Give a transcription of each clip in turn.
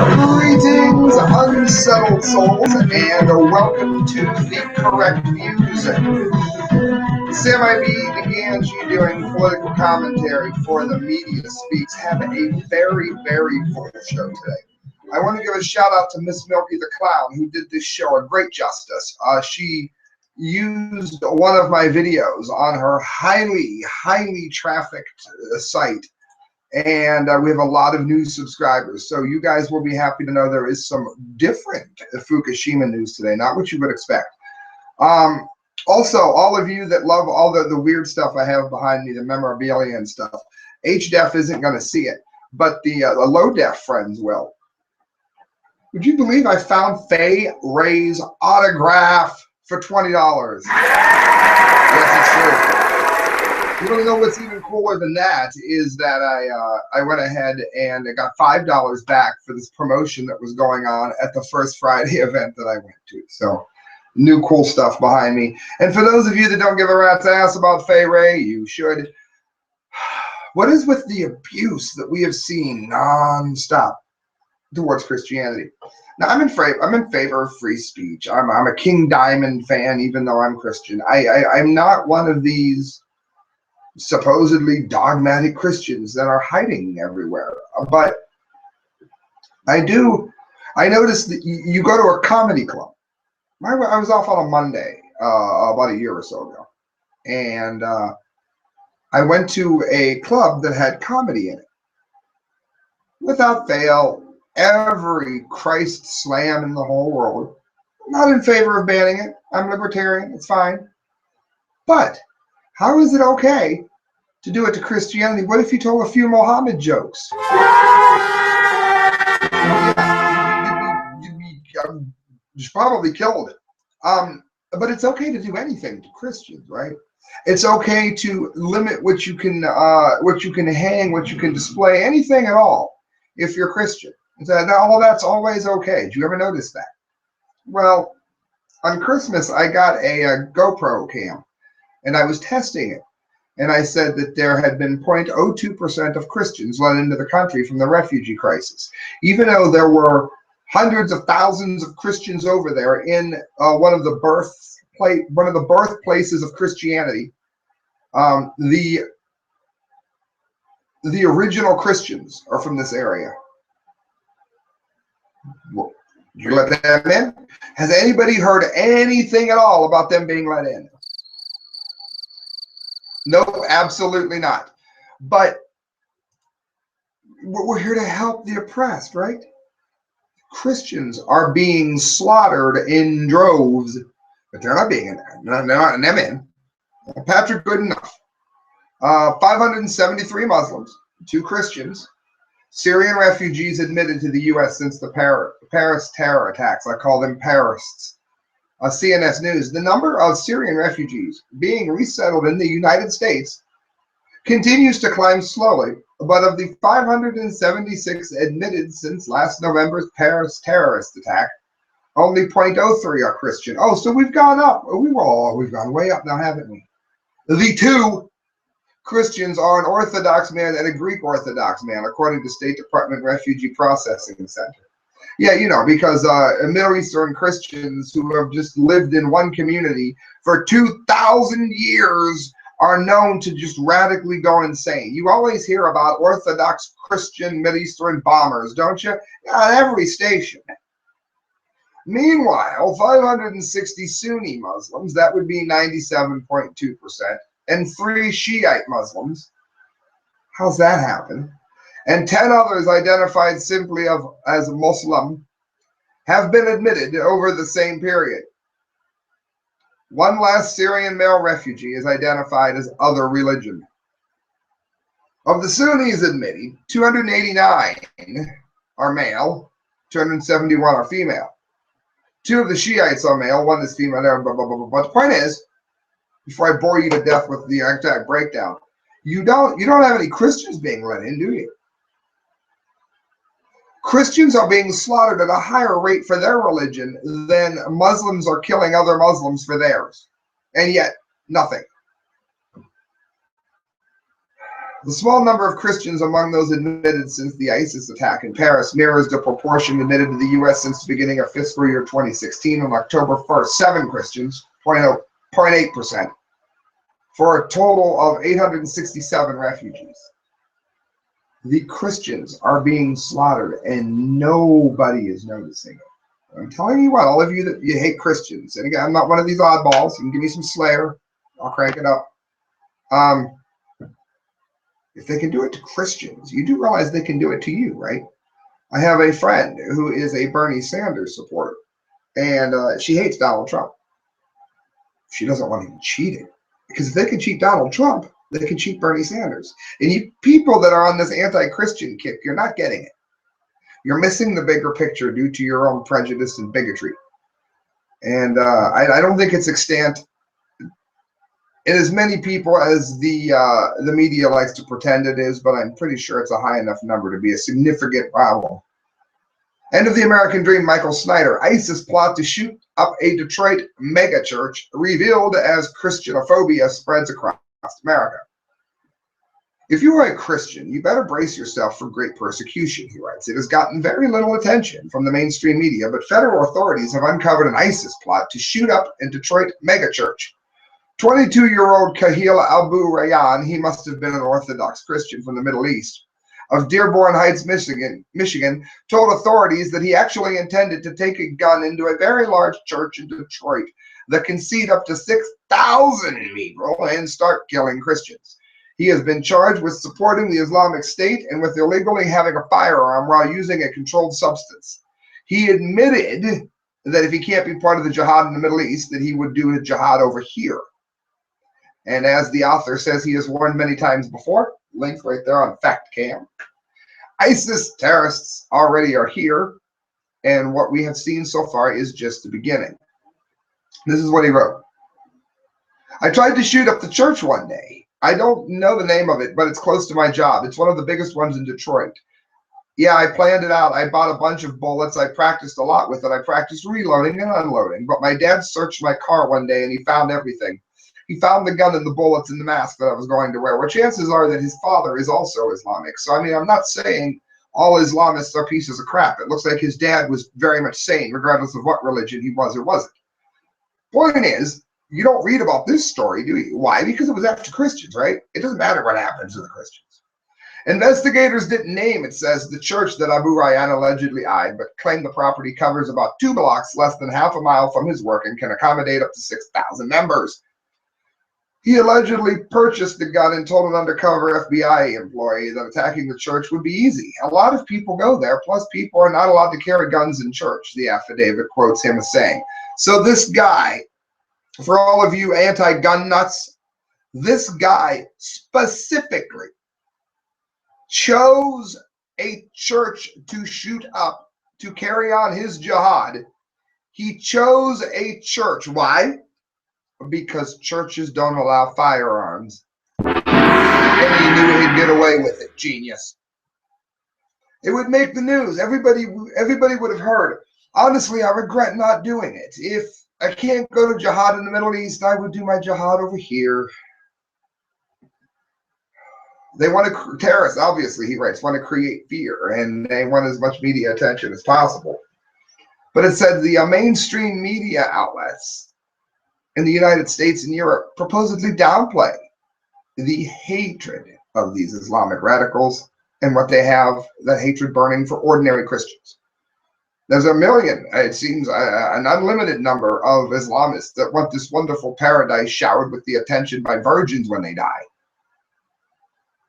Greetings, unsettled souls, and welcome to The Correct Views. Sam IB, the Gangi, doing political commentary for the Media Speaks, have a very, very full show today. I want to give a shout out to Miss Milky The Clown, who did this show a great justice. She used one of my videos on her highly trafficked site. And we have a lot of new subscribers. So you guys will be happy to know there is some different Fukushima news today, not what you would expect. Also, all of you that love all the weird stuff I have behind me, the memorabilia and stuff, HDEF isn't going to see it, but the low-def friends will. Would you believe I found Faye Ray's autograph for $20? Yes, it's true. You don't know what's even cooler than that is that I went ahead and I got $5 back for this promotion that was going on at the First Friday event that I went to. So new cool stuff behind me. And for those of you that don't give a rat's ass about Faye Ray, you should. What is with the abuse that we have seen nonstop towards Christianity? Now, I'm in favor of free speech. I'm a King Diamond fan, even though I'm Christian. I'm not one of these supposedly dogmatic Christians that are hiding everywhere. But I noticed that you go to a comedy club. I was off on a Monday about a year or so ago. And I went to a club that had comedy in it. Without fail, every Christ slam in the whole world. I'm not in favor of banning it. I'm libertarian. It's fine. But how is it okay to do it to Christianity? What if you told a few Mohammed jokes? You'd be probably killed. But it's okay to do anything to Christians, right? It's okay to limit what you can hang, what you can display, anything at all, if you're Christian. All that's always okay. Did you ever notice that? Well, on Christmas, I got a GoPro cam, and I was testing it. And I said that there had been 0.02% of Christians let into the country from the refugee crisis, even though there were hundreds of thousands of Christians over there in one of the birthplaces of Christianity. The original Christians are from this area. Well, you let them in? Has anybody heard anything at all about them being let in? No, absolutely not. But we're here to help the oppressed, right? Christians are being slaughtered in droves, but they're not being in there. They're not in them in. Patrick, good enough. 573 Muslims, 2 Christians, Syrian refugees admitted to the U.S. since the Paris terror attacks. I call them Parists. CNS News, the number of Syrian refugees being resettled in the United States continues to climb slowly, but of the 576 admitted since last November's Paris terrorist attack, only 0.03 are Christian. Oh, so we've gone up. We've gone way up now, haven't we? The 2 Christians are an Orthodox man and a Greek Orthodox man, according to State Department Refugee Processing Center. Yeah, because Middle Eastern Christians who have just lived in one community for 2,000 years are known to just radically go insane. You always hear about Orthodox Christian Middle Eastern bombers, don't you? At every station. Meanwhile, 560 Sunni Muslims, that would be 97.2%, and 3 Shiite Muslims, how's that happen? And 10 others identified simply as Muslim have been admitted over the same period. One last Syrian male refugee is identified as other religion. Of the Sunnis admitted, 289 are male, 271 are female. 2 of the Shiites are male, 1 is female. But the point is, before I bore you to death with the exact breakdown, you don't have any Christians being let in, do you? Christians are being slaughtered at a higher rate for their religion than Muslims are killing other Muslims for theirs. And yet, nothing. The small number of Christians among those admitted since the ISIS attack in Paris mirrors the proportion admitted to the U.S. since the beginning of fiscal year 2016. On October 1st, 7 Christians, 0.8%, for a total of 867 refugees. The Christians are being slaughtered, and nobody is noticing it. I'm telling you what, all of you that you hate Christians, and again, I'm not one of these oddballs. You can give me some Slayer, I'll crank it up. If they can do it to Christians, you do realize they can do it to you, right? I have a friend who is a Bernie Sanders supporter, and she hates Donald Trump. She doesn't want him cheated, because if they can cheat Donald Trump, they can cheat Bernie Sanders. And you people that are on this anti-Christian kick, you're not getting it. You're missing the bigger picture due to your own prejudice and bigotry. And I don't think it's extant in as many people as the media likes to pretend it is, but I'm pretty sure it's a high enough number to be a significant problem. End of the American Dream, Michael Snyder. ISIS plot to shoot up a Detroit megachurch revealed as Christianophobia spreads across America. If you are a Christian, you better brace yourself for great persecution, he writes. It has gotten very little attention from the mainstream media, but federal authorities have uncovered an ISIS plot to shoot up a Detroit megachurch. 22-year-old Kahil Abu Rayyan, he must have been an Orthodox Christian from the Middle East, of Dearborn Heights, Michigan, told authorities that he actually intended to take a gun into a very large church in Detroit that can seat up to 6,000 people and start killing Christians. He has been charged with supporting the Islamic State and with illegally having a firearm while using a controlled substance. He admitted that if he can't be part of the jihad in the Middle East, that he would do a jihad over here. And as the author says, he has warned many times before, link right there on FactCam. ISIS terrorists already are here, and what we have seen so far is just the beginning. This is what he wrote. I tried to shoot up the church one day. I don't know the name of it, but it's close to my job. It's one of the biggest ones in Detroit. Yeah, I planned it out. I bought a bunch of bullets. I practiced a lot with it. I practiced reloading and unloading. But my dad searched my car one day, and he found everything. He found the gun and the bullets and the mask that I was going to wear. Well, chances are that his father is also Islamic. So, I mean, I'm not saying all Islamists are pieces of crap. It looks like his dad was very much sane, regardless of what religion he was or wasn't. Point is, you don't read about this story, do you? Why? Because it was after Christians, right? It doesn't matter what happens to the Christians. Investigators didn't name, it says, the church that Abu Rayyan allegedly eyed, but claimed the property covers about 2 blocks, less than half a mile from his work, and can accommodate up to 6,000 members. He allegedly purchased the gun and told an undercover FBI employee that attacking the church would be easy. A lot of people go there, plus people are not allowed to carry guns in church, the affidavit quotes him as saying. So this guy, for all of you anti-gun nuts, this guy specifically chose a church to shoot up to carry on his jihad. He chose a church. Why? Because churches don't allow firearms. And he knew he'd get away with it. Genius. It would make the news. Everybody would have heard. Honestly, I regret not doing it. If I can't go to jihad in the Middle East, I would do my jihad over here. They want to, terrorists, obviously, he writes, want to create fear, and they want as much media attention as possible. But it said the mainstream media outlets in the United States and Europe purportedly downplay the hatred of these Islamic radicals and what they have, that hatred burning for ordinary Christians. There's a million, it seems, an unlimited number of Islamists that want this wonderful paradise showered with the attention by virgins when they die.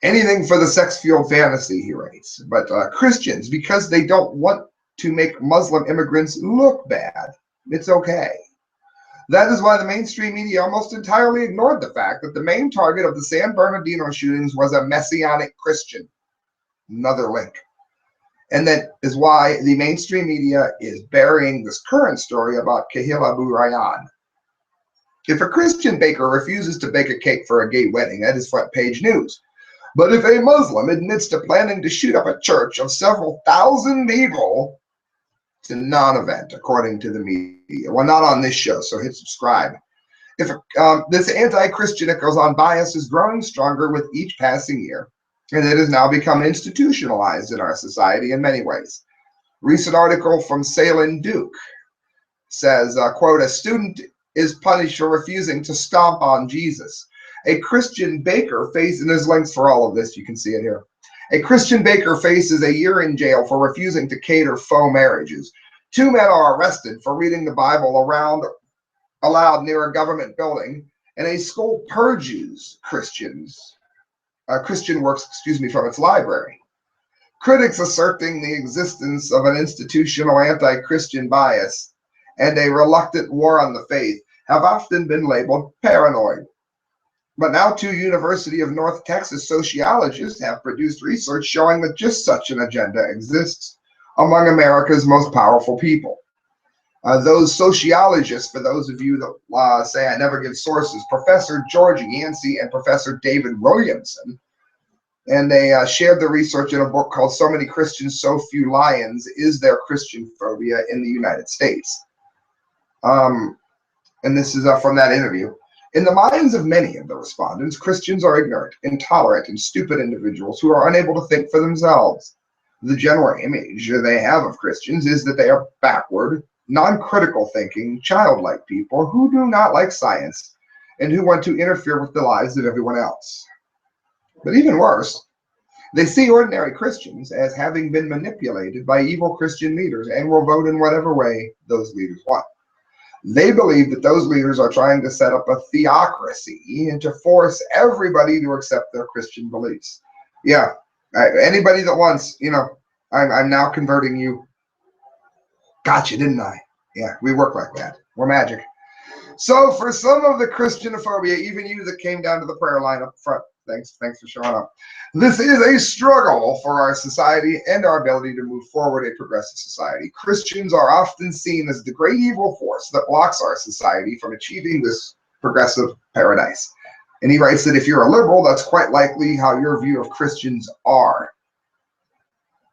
Anything for the sex-fueled fantasy, he writes. But Christians, because they don't want to make Muslim immigrants look bad, it's okay. That is why the mainstream media almost entirely ignored the fact that the main target of the San Bernardino shootings was a Messianic Christian. Another link. And that is why the mainstream media is burying this current story about Kahil Abu Rayyan. If a Christian baker refuses to bake a cake for a gay wedding, that is front page news. But if a Muslim admits to planning to shoot up a church of several thousand people, it's a non-event, according to the media. Well, not on this show, so hit subscribe. If this anti-Christian, it goes on, bias is growing stronger with each passing year. and it has now become institutionalized in our society in many ways. Recent article from Salin Duke says, quote, a student is punished for refusing to stomp on Jesus. A Christian baker faces, and there's links for all of this, you can see it here. A Christian baker faces a year in jail for refusing to cater faux marriages. 2 men are arrested for reading the Bible aloud near a government building, and a school purges Christian works, from its library. Critics asserting the existence of an institutional anti-Christian bias and a reluctant war on the faith have often been labeled paranoid. But now 2 University of North Texas sociologists have produced research showing that just such an agenda exists among America's most powerful people. Those sociologists, for those of you that say I never give sources, Professor George Yancey and Professor David Williamson, and they shared the research in a book called So Many Christians, So Few Lions, Is There Christian Phobia in the United States? And this is from that interview. In the minds of many of the respondents, Christians are ignorant, intolerant, and stupid individuals who are unable to think for themselves. The general image they have of Christians is that they are backward, non-critical thinking, childlike people who do not like science and who want to interfere with the lives of everyone else. But even worse, they see ordinary Christians as having been manipulated by evil Christian leaders and will vote in whatever way those leaders want. They believe that those leaders are trying to set up a theocracy and to force everybody to accept their Christian beliefs. Yeah, anybody that wants, I'm now converting you. Gotcha, didn't I? Yeah, we work like that. We're magic. So for some of the Christianophobia, even you that came down to the prayer line up front, thanks for showing up. This is a struggle for our society and our ability to move forward a progressive society. Christians are often seen as the great evil force that blocks our society from achieving this progressive paradise. And he writes that if you're a liberal, that's quite likely how your view of Christians are.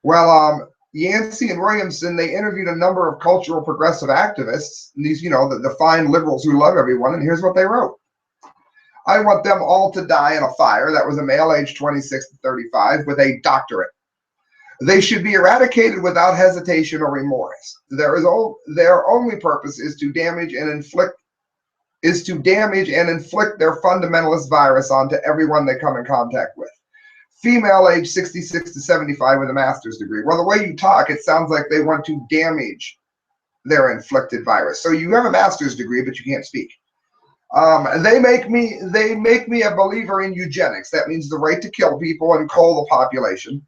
Well, Yancey and Williamson, they interviewed a number of cultural progressive activists, and these, the fine liberals who love everyone, and here's what they wrote. I want them all to die in a fire. That was a male aged 26 to 35 with a doctorate. They should be eradicated without hesitation or remorse. Their only purpose is to damage and inflict their fundamentalist virus onto everyone they come in contact with. Female age 66 to 75 with a master's degree. Well, the way you talk, it sounds like they want to damage their inflicted virus. So you have a master's degree, but you can't speak. They make me a believer in eugenics. That means the right to kill people and cull the population.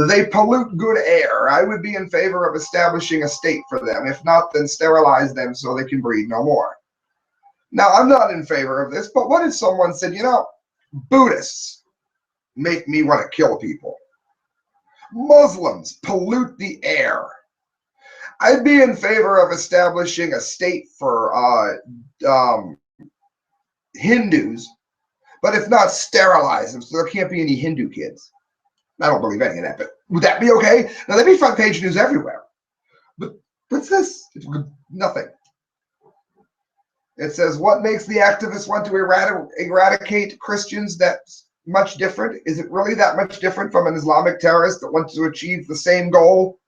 They pollute good air. I would be in favor of establishing a state for them. If not, then sterilize them so they can breed no more. Now, I'm not in favor of this, but what if someone said, Buddhists make me want to kill people. Muslims pollute the air. I'd be in favor of establishing a state for Hindus, but if not, sterilize them so there can't be any Hindu kids. I don't believe any of that, but would that be okay? Now, that'd be front page news everywhere. But what's this? It's nothing. It says, what makes the activists want to eradicate Christians that's much different? Is it really that much different from an Islamic terrorist that wants to achieve the same goal?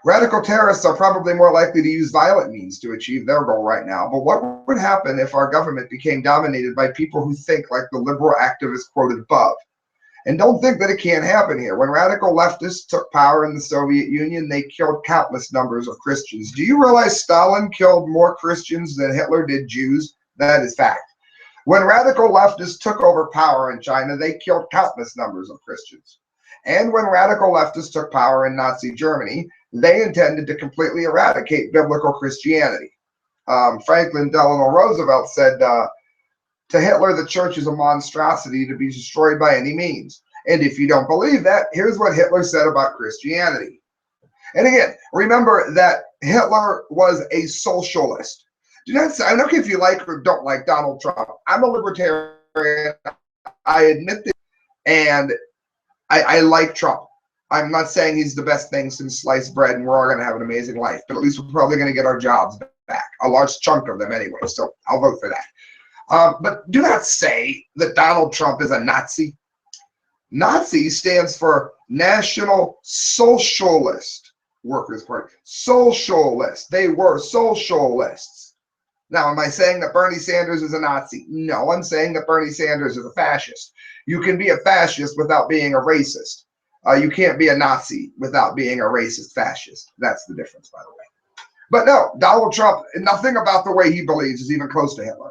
Radical terrorists are probably more likely to use violent means to achieve their goal right now. But what would happen if our government became dominated by people who think like the liberal activists quoted above? And don't think that it can't happen here. When radical leftists took power in the Soviet Union, they killed countless numbers of Christians. Do you realize Stalin killed more Christians than Hitler did Jews? That is fact. When radical leftists took over power in China, they killed countless numbers of Christians. And when radical leftists took power in Nazi Germany, they intended to completely eradicate biblical Christianity. Franklin Delano Roosevelt said, to Hitler, the church is a monstrosity to be destroyed by any means. And if you don't believe that, here's what Hitler said about Christianity. And again, remember that Hitler was a socialist. I don't care if you like or don't like Donald Trump. I'm a libertarian. I admit that. And I like Trump. I'm not saying he's the best thing since sliced bread and we're all going to have an amazing life. But at least we're probably going to get our jobs back. A large chunk of them anyway. So I'll vote for that. But do not say that Donald Trump is a Nazi. Nazi stands for National Socialist Workers' Party. Socialist. They were socialists. Now, am I saying that Bernie Sanders is a Nazi? No, I'm saying that Bernie Sanders is a fascist. You can be a fascist without being a racist. You can't be a Nazi without being a racist fascist. That's the difference, by the way. But no, Donald Trump, nothing about the way he believes is even close to Hitler.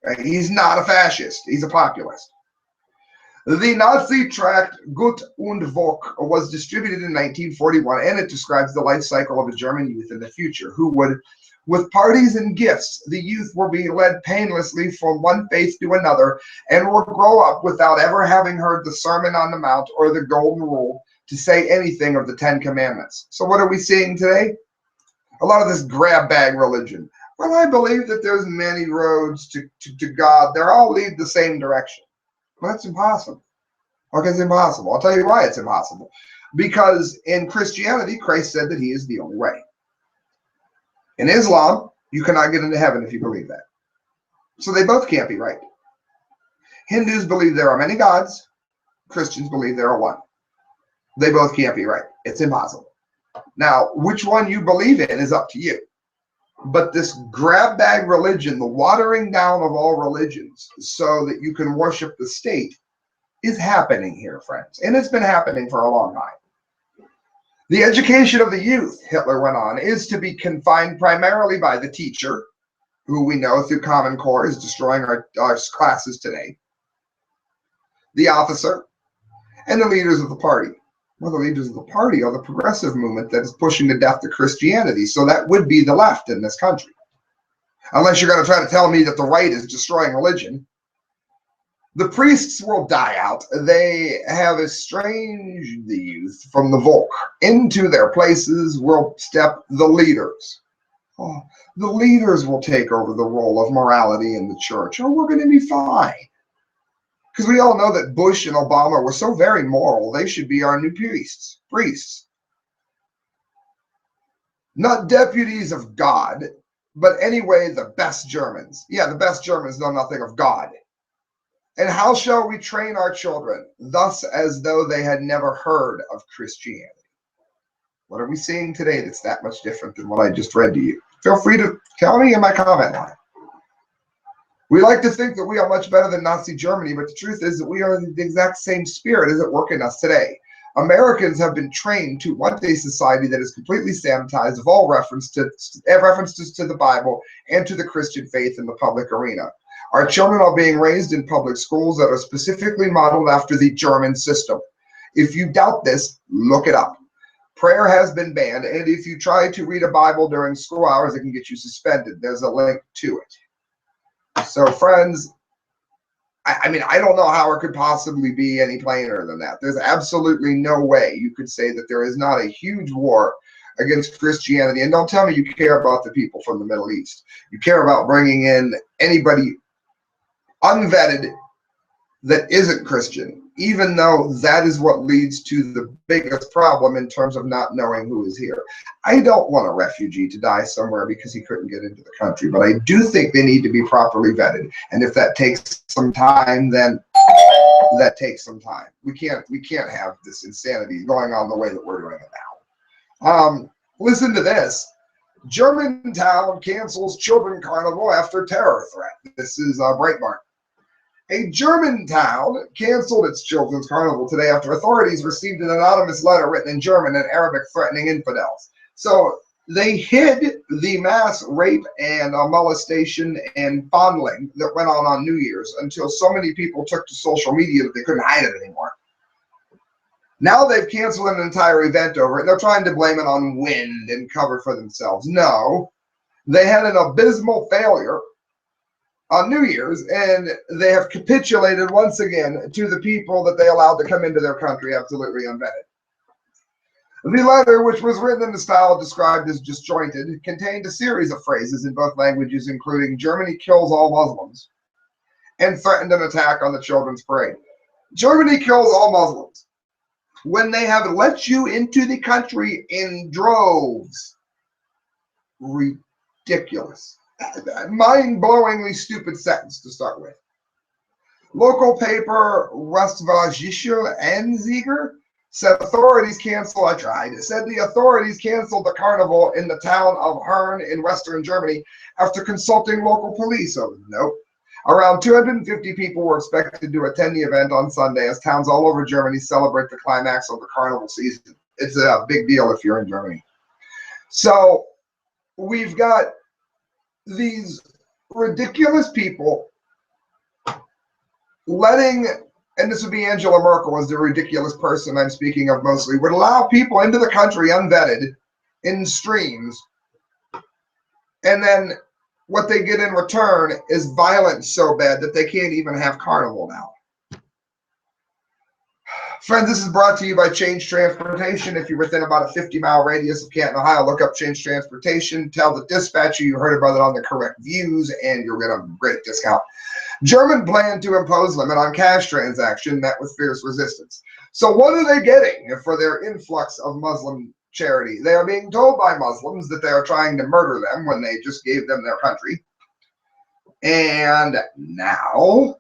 Right? He's not a fascist. He's a populist. The Nazi tract Gut und Volk was distributed in 1941, and it describes the life cycle of a German youth in the future who would, with parties and gifts, the youth will be led painlessly from one faith to another and will grow up without ever having heard the Sermon on the Mount or the Golden Rule to say anything of the Ten Commandments. So what are we seeing today? A lot of this grab bag religion. Well, I believe that there's many roads to God. They all lead the same direction. Well, that's impossible. Okay, it's impossible. I'll tell you why it's impossible. Because in Christianity, Christ said that he is the only way. In Islam, you cannot get into heaven if you believe that. So they both can't be right. Hindus believe there are many gods. Christians believe there are one. They both can't be right. It's impossible. Now, which one you believe in is up to you. But this grab bag religion, the watering down of all religions so that you can worship the state, is happening here, friends. And it's been happening for a long time. The education of the youth, Hitler went on, is to be confined primarily by the teacher, who we know through Common Core is destroying our classes today, the officer, and the leaders of the party. Well, the leaders of the party are the progressive movement that is pushing to death to Christianity. So that would be the left in this country. Unless you're going to try to tell me that the right is destroying religion. The priests will die out. They have estranged the youth from the Volk. Into their places will step the leaders. Oh, the leaders will take over the role of morality in the church. Oh, we're going to be fine. Because we all know that Bush and Obama were so very moral, they should be our new priests. Not deputies of God, but anyway, the best Germans. Yeah, the best Germans know nothing of God. And how shall we train our children? Thus, as though they had never heard of Christianity. What are we seeing today that's that much different than what I just read to you? Feel free to tell me in my comment line. We like to think that we are much better than Nazi Germany, but the truth is that we are the exact same spirit as at work in us today. Americans have been trained to want a society that is completely sanitized of all references to the Bible and to the Christian faith in the public arena. Our children are being raised in public schools that are specifically modeled after the German system. If you doubt this, look it up. Prayer has been banned, and if you try to read a Bible during school hours, it can get you suspended. There's a link to it. So, friends, I mean, I don't know how it could possibly be any plainer than that. There's absolutely no way you could say that there is not a huge war against Christianity. And don't tell me you care about the people from the Middle East. You care about bringing in anybody unvetted that isn't Christian, even though that is what leads to the biggest problem in terms of not knowing who is here. I don't want a refugee to die somewhere because he couldn't get into the country, but I do think they need to be properly vetted. And if that takes some time, then that takes some time. We can't have this insanity going on the way that we're doing it now. Listen to this. Germantown cancels children carnival after terror threat. This is Breitbart. A German town canceled its children's carnival today after authorities received an anonymous letter written in German and Arabic threatening infidels. So they hid the mass rape and molestation and fondling that went on New Year's until so many people took to social media that they couldn't hide it anymore. Now they've canceled an entire event over it. They're trying to blame it on wind and cover for themselves. No, they had an abysmal failure on New Year's, and they have capitulated once again to the people that they allowed to come into their country absolutely unvetted. The letter, which was written in the style described as disjointed, contained a series of phrases in both languages, including Germany kills all Muslims, and threatened an attack on the children's parade. Germany kills all Muslims when they have let you into the country in droves. Ridiculous. Mind-blowingly stupid sentence to start with. Local paper Westfälische Anzeiger said authorities canceled. I tried. It said the authorities canceled the carnival in the town of Herne in western Germany after consulting local police. Oh, nope. Around 250 people were expected to attend the event on Sunday as towns all over Germany celebrate the climax of the carnival season. It's a big deal if you're in Germany. So we've got these ridiculous people letting, and this would be Angela Merkel as the ridiculous person I'm speaking of mostly, would allow people into the country unvetted in streams, and then what they get in return is violence so bad that they can't even have carnival now. Friends, this is brought to you by Change Transportation. If you're within about a 50-mile radius of Canton, Ohio, look up Change Transportation. Tell the dispatcher you heard about it on the correct views, and you'll get a great discount. German plan to impose limit on cash transaction met with fierce resistance. So what are they getting for their influx of Muslim charity? They are being told by Muslims that they are trying to murder them when they just gave them their country. And now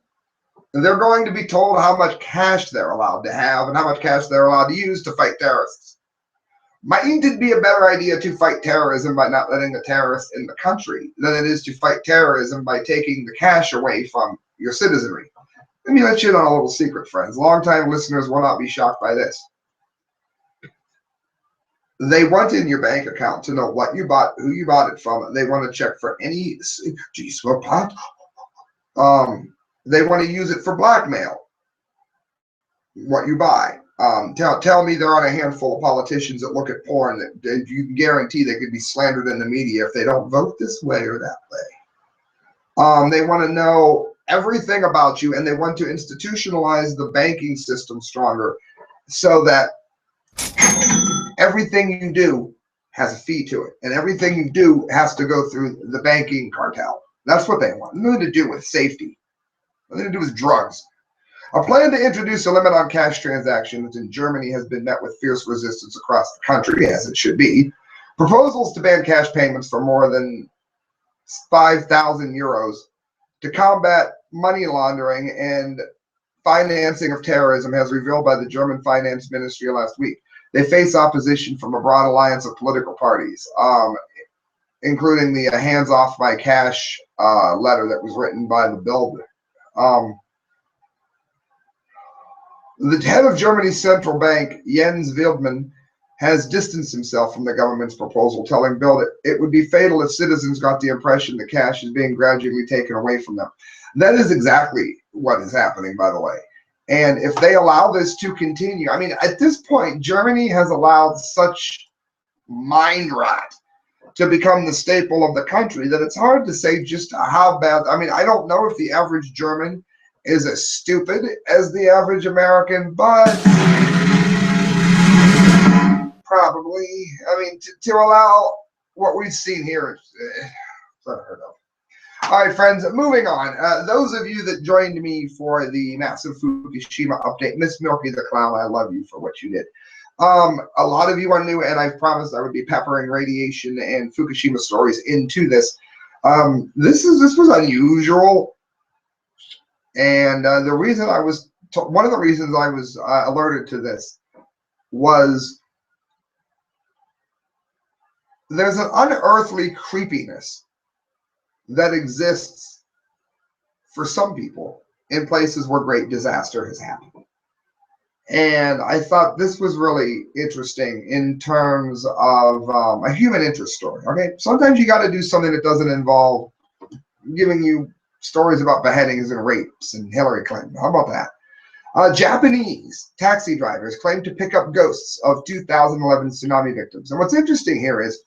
they're going to be told how much cash they're allowed to have and how much cash they're allowed to use to fight terrorists. Mightn't it be a better idea to fight terrorism by not letting the terrorists in the country than it is to fight terrorism by taking the cash away from your citizenry? Let me let you in on a little secret, friends. Longtime listeners will not be shocked by this. They want in your bank account to know what you bought, who you bought it from. They want to check for any they want to use it for blackmail. What you buy. Tell me there aren't a handful of politicians that look at porn that you can guarantee they could be slandered in the media if they don't vote this way or that way. They want to know everything about you, and they want to institutionalize the banking system stronger so that everything you do has a fee to it, and everything you do has to go through the banking cartel. That's what they want. Nothing to do with safety. Nothing to do with drugs. A plan to introduce a limit on cash transactions in Germany has been met with fierce resistance across the country, as it should be. Proposals to ban cash payments for more than 5,000 euros to combat money laundering and financing of terrorism has revealed by the German Finance Ministry last week. They face opposition from a broad alliance of political parties, including the Hands Off My Cash letter that was written by the builder. The head of Germany's central bank, Jens Wildmann, has distanced himself from the government's proposal, telling Bild it would be fatal if citizens got the impression that cash is being gradually taken away from them. That is exactly what is happening, by the way. And if they allow this to continue, I mean, at this point, Germany has allowed such mind rot to become the staple of the country that it's hard to say just how bad. I mean, I don't know if the average German is as stupid as the average American, but probably. I mean, to allow what we've seen here is unheard of. All right, friends, moving on. Those of you that joined me for the massive Fukushima update, Miss Milky the Clown, I love you for what you did. A lot of you are new, and I promised I would be peppering radiation and Fukushima stories into this. This was unusual. And the reason I was, one of the reasons I was alerted to this was there's an unearthly creepiness that exists for some people in places where great disaster has happened. And I thought this was really interesting in terms of a human interest story. Okay, sometimes you got to do something that doesn't involve giving you stories about beheadings and rapes and Hillary Clinton. How about that? Japanese taxi drivers claim to pick up ghosts of 2011 tsunami victims. And what's interesting here is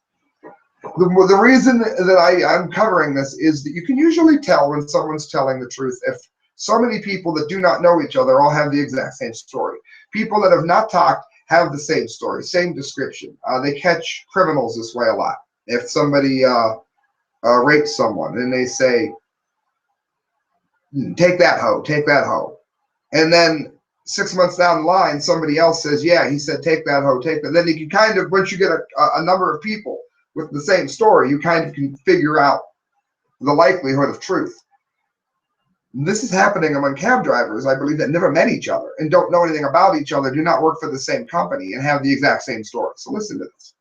the reason that I'm covering this is that you can usually tell when someone's telling the truth if so many people that do not know each other all have the exact same story. People that have not talked have the same story, same description. They catch criminals this way a lot. If somebody rapes someone and they say, take that hoe, take that hoe. And then 6 months down the line, somebody else says, yeah, he said, take that hoe, take that. Then you can kind of, once you get a number of people with the same story, you kind of can figure out the likelihood of truth. This is happening among cab drivers, I believe, that never met each other and don't know anything about each other, do not work for the same company, and have the exact same story. So listen to this.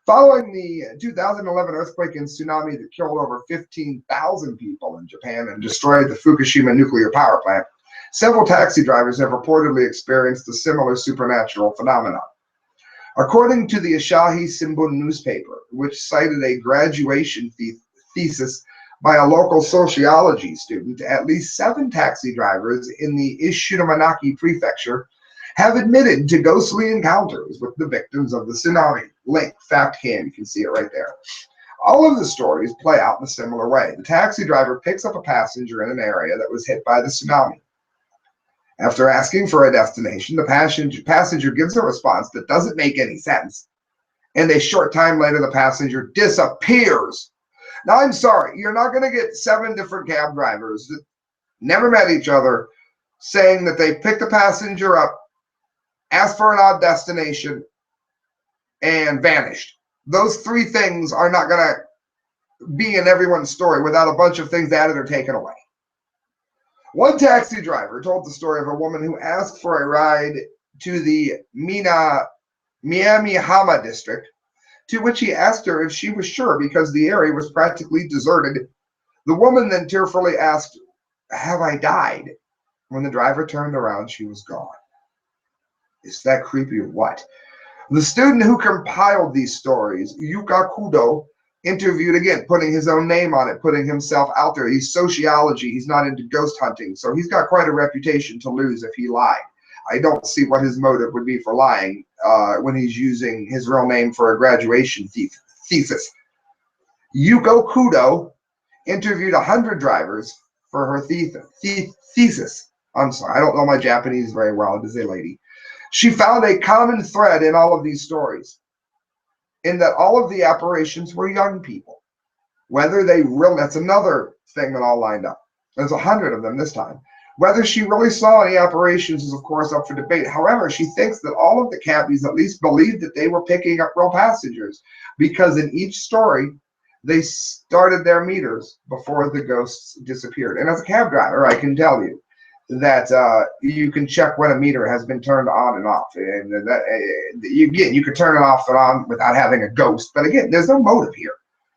Following the 2011 earthquake and tsunami that killed over 15,000 people in Japan and destroyed the Fukushima nuclear power plant, several taxi drivers have reportedly experienced a similar supernatural phenomenon. According to the Asahi Shimbun newspaper, which cited a graduation thesis by a local sociology student, at least 7 taxi drivers in the Ishinomaki prefecture have admitted to ghostly encounters with the victims of the tsunami. Link, fact cam, you can see it right there. All of the stories play out in a similar way. The taxi driver picks up a passenger in an area that was hit by the tsunami. After asking for a destination, the passenger gives a response that doesn't make any sense. And a short time later, the passenger disappears. Now, I'm sorry, you're not going to get 7 different cab drivers that never met each other saying that they picked a passenger up, asked for an odd destination, and vanished. Those 3 things are not going to be in everyone's story without a bunch of things added or taken away. One taxi driver told the story of a woman who asked for a ride to the Miyamihama district, to which he asked her if she was sure because the area was practically deserted. The woman then tearfully asked, "Have I died?" When the driver turned around, she was gone. Is that creepy or what? The student who compiled these stories, Yuka Kudo, interviewed again, putting his own name on it, putting himself out there. He's sociology. He's not into ghost hunting. So he's got quite a reputation to lose if he lied. I don't see what his motive would be for lying when he's using his real name for a graduation thesis. Yuko Kudo interviewed 100 drivers for her thesis. I'm sorry, I don't know my Japanese very well. It is a lady. She found a common thread in all of these stories, in that all of the apparitions were young people. Whether they really, that's another thing that all lined up. There's 100 of them this time. Whether she really saw any apparitions is, of course, up for debate. However, she thinks that all of the cabbies at least believed that they were picking up real passengers, because in each story, they started their meters before the ghosts disappeared. And as a cab driver, I can tell you that you can check when a meter has been turned on and off. And that, again, you can turn it off and on without having a ghost. But again, there's no motive here.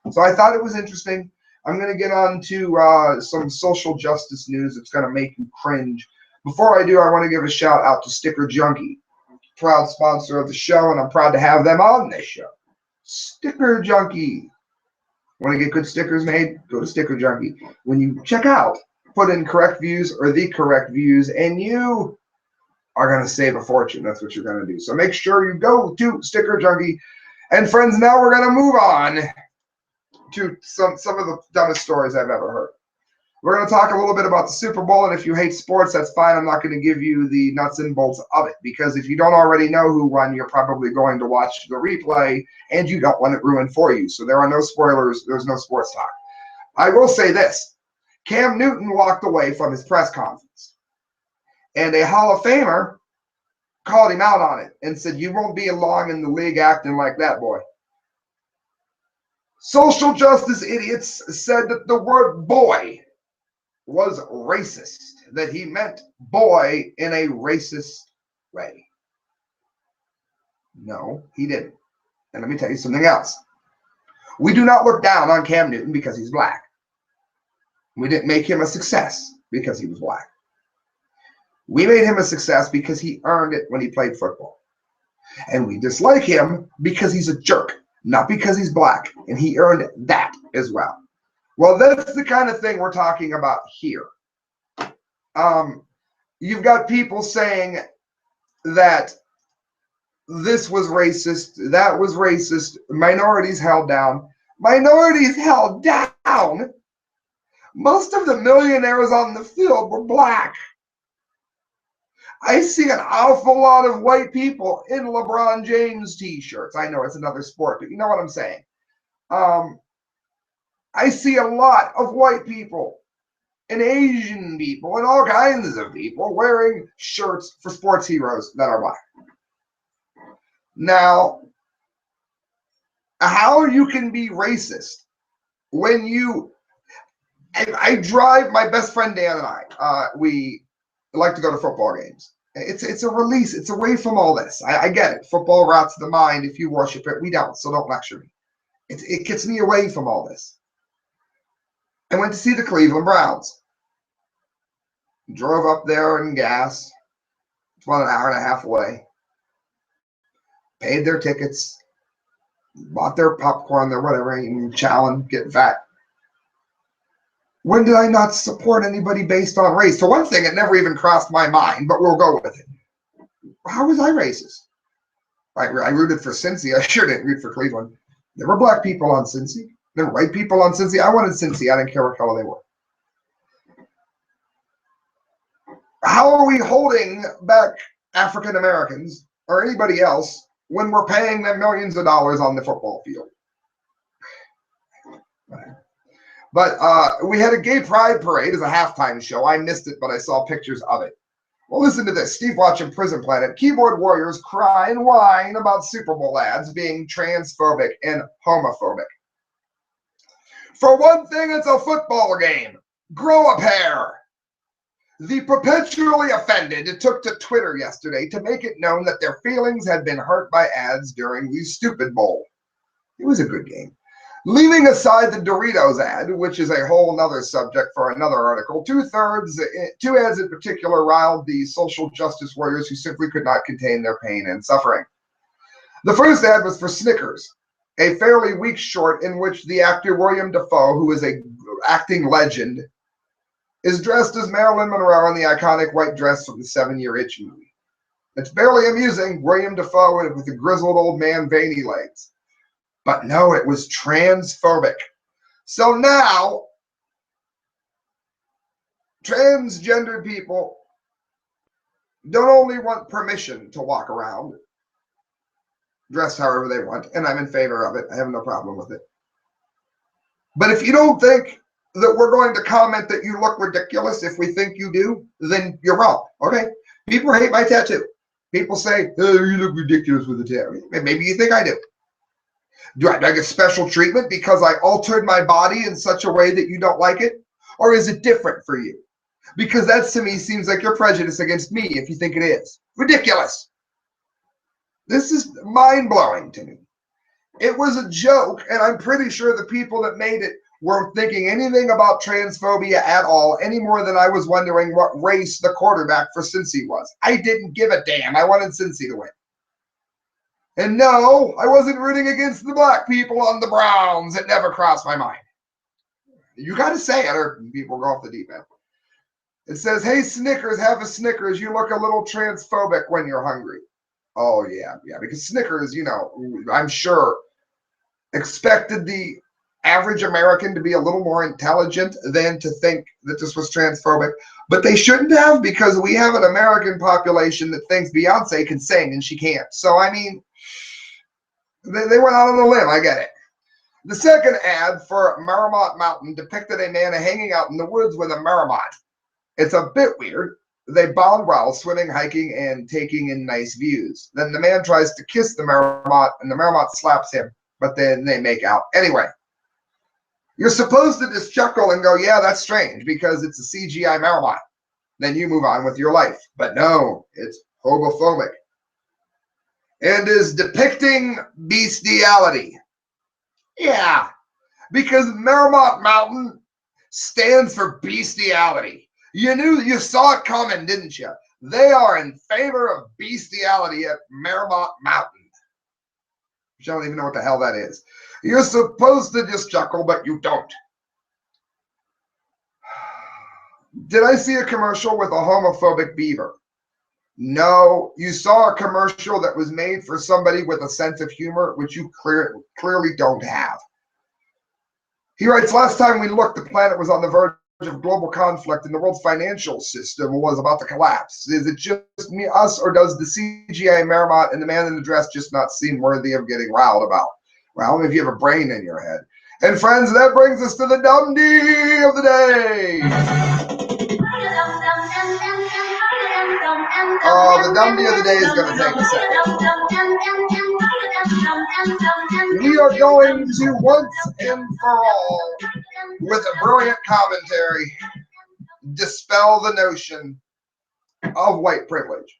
So I thought it was interesting. I'm going to get on to some social justice news that's going to make you cringe. Before I do, I want to give a shout out to Sticker Junkie, proud sponsor of the show, and I'm proud to have them on this show. Sticker Junkie. Want to get good stickers made? Go to Sticker Junkie. When you check out, put in correct views or the correct views, and you are going to save a fortune. That's what you're going to do. So make sure you go to Sticker Junkie. And friends, now we're going to move on to some of the dumbest stories I've ever heard. We're going to talk a little bit about the Super Bowl, and if you hate sports, that's fine. I'm not going to give you the nuts and bolts of it, because if you don't already know who won, you're probably going to watch the replay, and you don't want it ruined for you. So there are no spoilers. There's no sports talk. I will say this. Cam Newton walked away from his press conference, and a Hall of Famer called him out on it and said, "You won't be long in the league acting like that, boy." Social justice idiots said that the word boy was racist, that he meant boy in a racist way. No, he didn't. And let me tell you something else. We do not look down on Cam Newton because he's black. We didn't make him a success because he was black. We made him a success because he earned it when he played football. And we dislike him because he's a jerk, not because he's black. And he earned that as well. Well, that's the kind of thing we're talking about here. You've got people saying that this was racist, that was racist, minorities held down. Minorities held down? Most of the millionaires on the field were black. I see an awful lot of white people in LeBron James t-shirts. I know it's another sport, but you know what I'm saying. I see a lot of white people and Asian people and all kinds of people wearing shirts for sports heroes that are black. Now, how you can be racist when you I drive, my best friend Dan and I, we like to go to football games. It's a release. It's away from all this. I get it. Football rots the mind if you worship it. We don't, so don't lecture me. It gets me away from all this. I went to see the Cleveland Browns. Drove up there in gas. It's about an hour and a half away. Paid their tickets. Bought their popcorn, their whatever, eating chow and getting fat. When did I not support anybody based on race? For one thing, it never even crossed my mind, but we'll go with it. How was I racist? I rooted for Cincy. I sure didn't root for Cleveland. There were black people on Cincy. There were white people on Cincy. I wanted Cincy. I didn't care what color they were. How are we holding back African Americans or anybody else when we're paying them millions of dollars on the football field? But we had a gay pride parade as a halftime show. I missed it, but I saw pictures of it. Well, listen to this. Steve watching Prison Planet. Keyboard warriors cry and whine about Super Bowl ads being transphobic and homophobic. For one thing, it's a football game. Grow a pair. The perpetually offended took to Twitter yesterday to make it known that their feelings had been hurt by ads during the Stupid Bowl. It was a good game. Leaving aside the Doritos ad, which is a whole nother subject for another article, two ads in particular riled the social justice warriors who simply could not contain their pain and suffering. The first ad was for Snickers, a fairly weak short in which the actor William Dafoe, who is an acting legend, is dressed as Marilyn Monroe in the iconic white dress from the 7-Year Itch movie. It's barely amusing, William Dafoe with a grizzled old man, veiny legs. But no, it was transphobic. So now, transgendered people don't only want permission to walk around, dress however they want, and I'm in favor of it. I have no problem with it. But if you don't think that we're going to comment that you look ridiculous if we think you do, then you're wrong, okay? People hate my tattoo. People say, oh, you look ridiculous with a tattoo. Maybe you think I do. Do I get special treatment because I altered my body in such a way that you don't like it? Or is it different for you? Because that to me seems like you're prejudiced against me if you think it is. Ridiculous. This is mind-blowing to me. It was a joke, and I'm pretty sure the people that made it weren't thinking anything about transphobia at all, any more than I was wondering what race the quarterback for Cincy was. I didn't give a damn. I wanted Cincy to win. And no, I wasn't rooting against the black people on the Browns. It never crossed my mind. You got to say it or people go off the deep end. It says, hey, Snickers, have a Snickers. You look a little transphobic when you're hungry. Oh, yeah, because Snickers, you know, I'm sure expected the average American to be a little more intelligent than to think that this was transphobic. But they shouldn't have, because we have an American population that thinks Beyonce can sing and she can't. So, I mean, they went out on a limb. I get it. The second ad for Marmot Mountain depicted a man hanging out in the woods with a marmot. It's a bit weird. They bond while swimming, hiking, and taking in nice views. Then the man tries to kiss the marmot, and the marmot slaps him. But then they make out. Anyway, you're supposed to just chuckle and go, yeah, that's strange, because it's a CGI marmot. Then you move on with your life. But no, it's homophobic. And is depicting bestiality. Yeah, because Marmot Mountain stands for bestiality. You saw it coming, didn't you? They are in favor of bestiality at Marmot Mountain. I don't even know what the hell that is. You're supposed to just chuckle, but you don't. Did I see a commercial with a homophobic beaver? No, you saw a commercial that was made for somebody with a sense of humor, which you clearly don't have. He writes, last time we looked, the planet was on the verge of global conflict and the world's financial system was about to collapse. Is it just us, or does the CGI Marmot and the man in the dress just not seem worthy of getting riled about? Well, if you have a brain in your head. And friends, that brings us to the Dumdy of the day. Oh, the Dumdy of the day is going to take a second. We are going to once and for all with a brilliant commentary, dispel the notion of white privilege.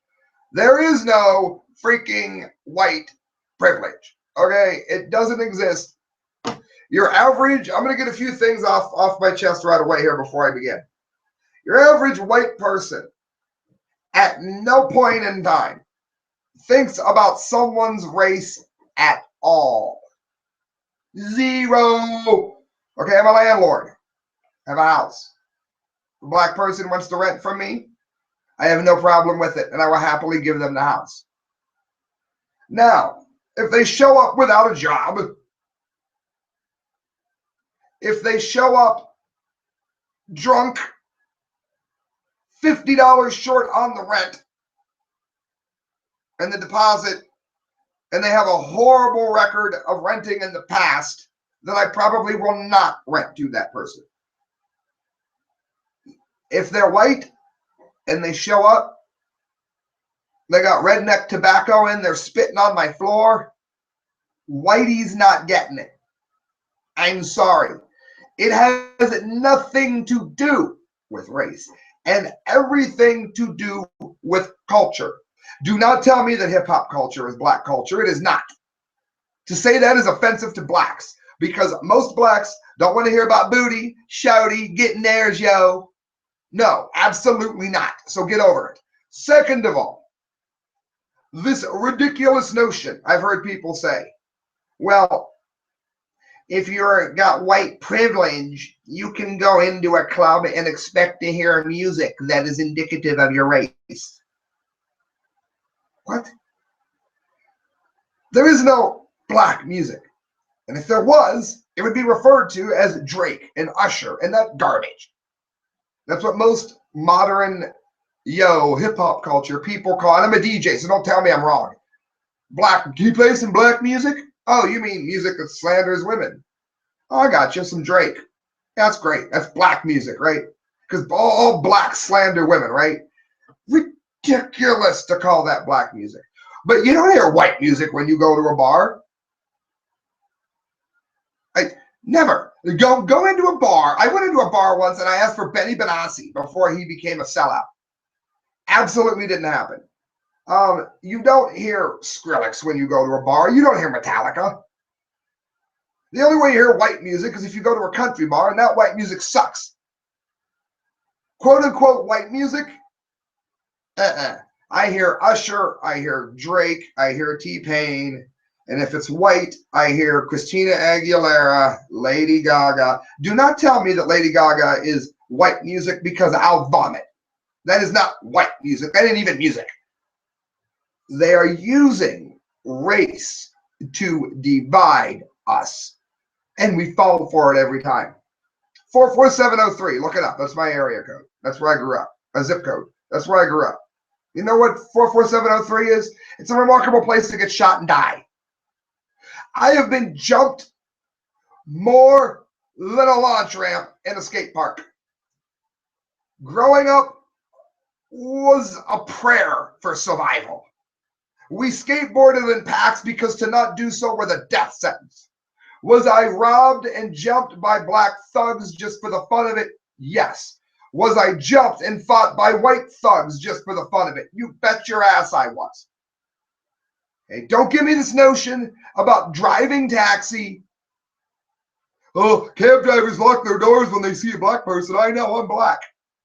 There is no freaking white privilege. Okay, it doesn't exist. Your average, I'm going to get a few things off my chest right away here before I begin. Your average white person at no point in time thinks about someone's race at all. Zero. Okay, I'm a landlord. I have a house. A black person wants to rent from me. I have no problem with it, and I will happily give them the house. Now, if they show up without a job, if they show up drunk, $50 short on the rent and the deposit, and they have a horrible record of renting in the past, then I probably will not rent to that person. If they're white and they show up, they got redneck tobacco in, they're spitting on my floor, whitey's not getting it. I'm sorry. It has nothing to do with race and everything to do with culture. Do not tell me that hip-hop culture is black culture. It is not. To say that is offensive to blacks because most blacks don't want to hear about booty, shouty, getting theirs, yo. No, absolutely not. So get over it. Second of all, this ridiculous notion I've heard people say, well, if you're got white privilege, you can go into a club and expect to hear music that is indicative of your race. What? There is no black music. And if there was, it would be referred to as Drake and Usher and that garbage. That's what most modern hip-hop culture people call it. I'm a DJ, so don't tell me I'm wrong. Black, can you play some black music? Oh, you mean music that slanders women. Oh, I got you, some Drake. That's great. That's black music, right? Because all blacks slander women, right? Ridiculous to call that black music. But you don't hear white music when you go to a bar. Never. Go into a bar. I went into a bar once and I asked for Benny Benassi before he became a sellout. Absolutely didn't happen. You don't hear Skrillex when you go to a bar. You don't hear Metallica. The only way you hear white music is if you go to a country bar, and that white music sucks. Quote unquote white music. I hear Usher, I hear Drake, I hear T-Pain, and if it's white, I hear Christina Aguilera, Lady Gaga. Do not tell me that Lady Gaga is white music because I'll vomit. That is not white music. That ain't even music. They are using race to divide us, and we fall for it every time. 44703, look it up. That's my area code. That's where I grew up. A zip code. That's where I grew up. You know what 44703 is? It's a remarkable place to get shot and die. I have been jumped more than a launch ramp in a skate park. Growing up was a prayer for survival. We skateboarded in packs because to not do so was a death sentence. Was I robbed and jumped by black thugs just for the fun of it? Yes. Was I jumped and fought by white thugs just for the fun of it? You bet your ass I was. Hey, don't give me this notion about driving taxi. Oh, cab drivers lock their doors when they see a black person. I know, I'm black.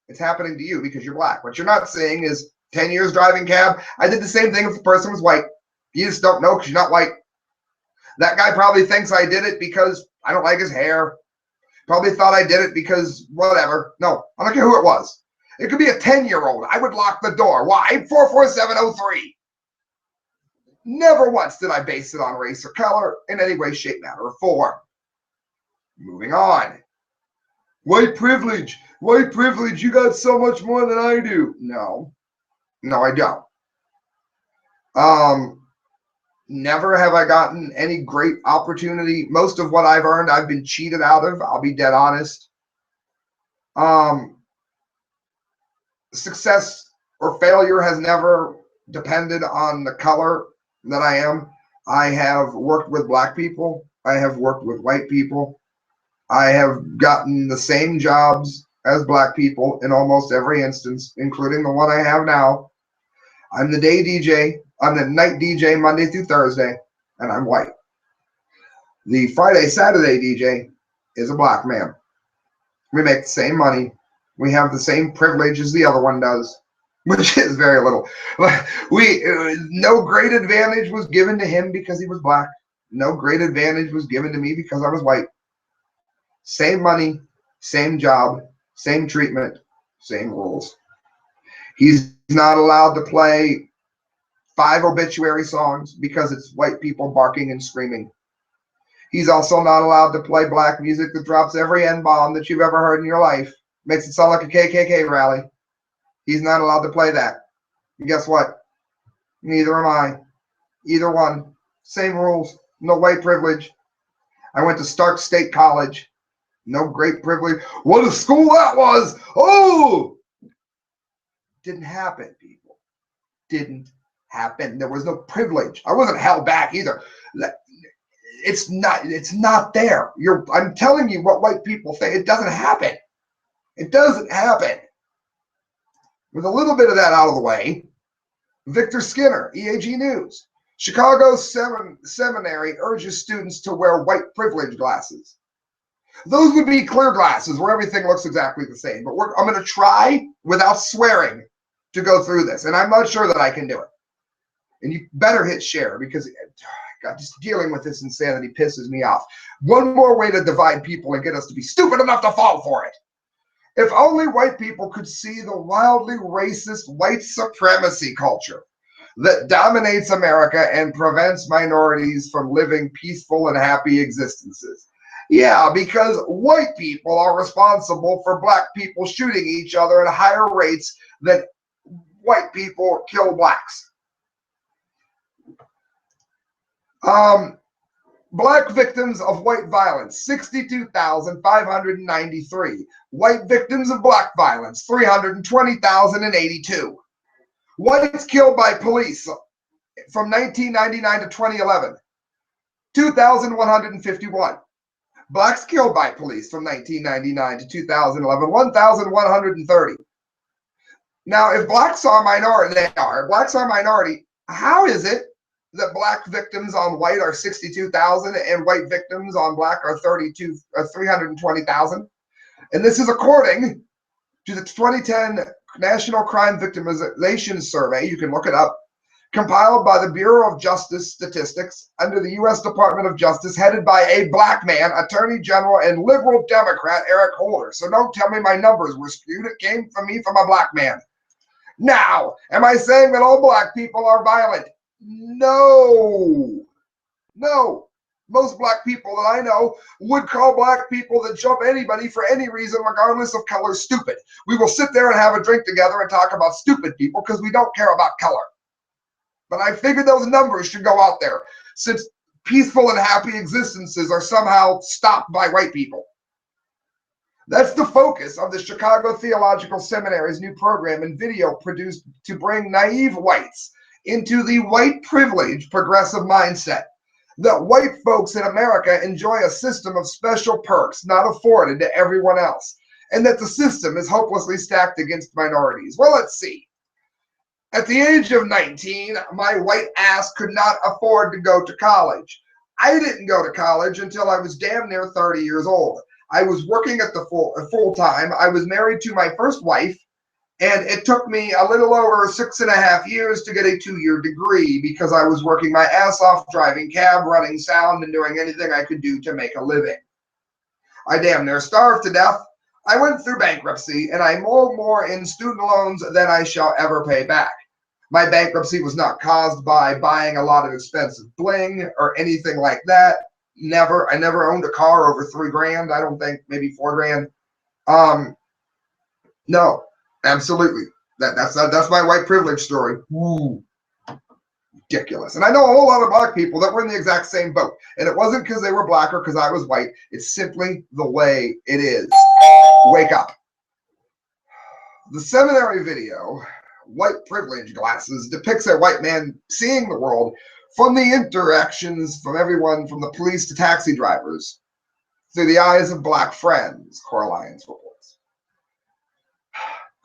It's happening to you because you're black. What you're not seeing is 10 years driving cab. I did the same thing if the person was white. You just don't know because you're not white. That guy probably thinks I did it because I don't like his hair. Probably thought I did it because whatever. No, I don't care who it was. It could be a 10-year-old. I would lock the door. Why? 44703. Never once did I base it on race or color in any way, shape, matter, or form. Moving on. White privilege. White privilege. You got so much more than I do. No. No, I don't. Never have I gotten any great opportunity. Most of what I've earned, I've been cheated out of. I'll be dead honest. Success or failure has never depended on the color that I am. I have worked with black people. I have worked with white people. I have gotten the same jobs as black people in almost every instance, including the one I have now. I'm the day DJ. I'm the night DJ Monday through Thursday, and I'm white. The Friday, Saturday DJ is a black man. We make the same money. We have the same privilege as the other one does, which is very little. No great advantage was given to him because he was black. No great advantage was given to me because I was white. Same money, same job, same treatment, same rules. He's not allowed to play 5 obituary songs because it's white people barking and screaming. He's also not allowed to play black music that drops every N-bomb that you've ever heard in your life. Makes it sound like a KKK rally. He's not allowed to play that. And guess what? Neither am I. Either one. Same rules. No white privilege. I went to Stark State College. No great privilege. What a school that was! Oh! Didn't happen, people. Didn't happen. There was no privilege. I wasn't held back either. It's not there. I'm telling you what white people think. It doesn't happen. It doesn't happen. With a little bit of that out of the way, Victor Skinner, EAG News. Chicago Seminary urges students to wear white privilege glasses. Those would be clear glasses where everything looks exactly the same. But I'm going to try, without swearing, to go through this. And I'm not sure that I can do it. And you better hit share because God, just dealing with this insanity pisses me off. One more way to divide people and get us to be stupid enough to fall for it. If only white people could see the wildly racist white supremacy culture that dominates America and prevents minorities from living peaceful and happy existences. Yeah, because white people are responsible for black people shooting each other at higher rates than white people kill blacks. Black victims of white violence, 62,593. White victims of black violence, 320,082. Whites killed by police from 1999 to 2011, 2,151. Blacks killed by police from 1999 to 2011, 1,130. Now, if blacks are minority, blacks are minority, how is it that black victims on white are 62,000 and white victims on black are 320,000? And this is according to the 2010 National Crime Victimization Survey. You can look it up. Compiled by the Bureau of Justice Statistics under the U.S. Department of Justice, headed by a black man, Attorney General and liberal Democrat Eric Holder. So don't tell me my numbers were skewed. It came from me from a black man. Now, am I saying that all black people are violent? No. No. Most black people that I know would call black people that jump anybody for any reason, regardless of color, stupid. We will sit there and have a drink together and talk about stupid people because we don't care about color. But I figured those numbers should go out there since peaceful and happy existences are somehow stopped by white people. That's the focus of the Chicago Theological Seminary's new program and video produced to bring naive whites into the white privilege progressive mindset that white folks in America enjoy a system of special perks not afforded to everyone else, and that the system is hopelessly stacked against minorities. Well, let's see. At the age of 19, my white ass could not afford to go to college. I didn't go to college until I was damn near 30 years old. I was working at the full time. I was married to my first wife, and it took me a little over 6.5 years to get a 2-year degree because I was working my ass off driving cab, running sound, and doing anything I could do to make a living. I damn near starved to death. I went through bankruptcy, and I owe more in student loans than I shall ever pay back. My bankruptcy was not caused by buying a lot of expensive bling or anything like that. Never. I never owned a car over $3,000. I don't think, maybe $4,000. No, absolutely. That's my white privilege story. Ooh, ridiculous. And I know a whole lot of black people that were in the exact same boat. And it wasn't because they were black or because I was white. It's simply the way it is. Wake up. The seminary video, White Privilege Glasses, depicts a white man seeing the world from the interactions from everyone from the police to taxi drivers through the eyes of black friends, Coralliance reports.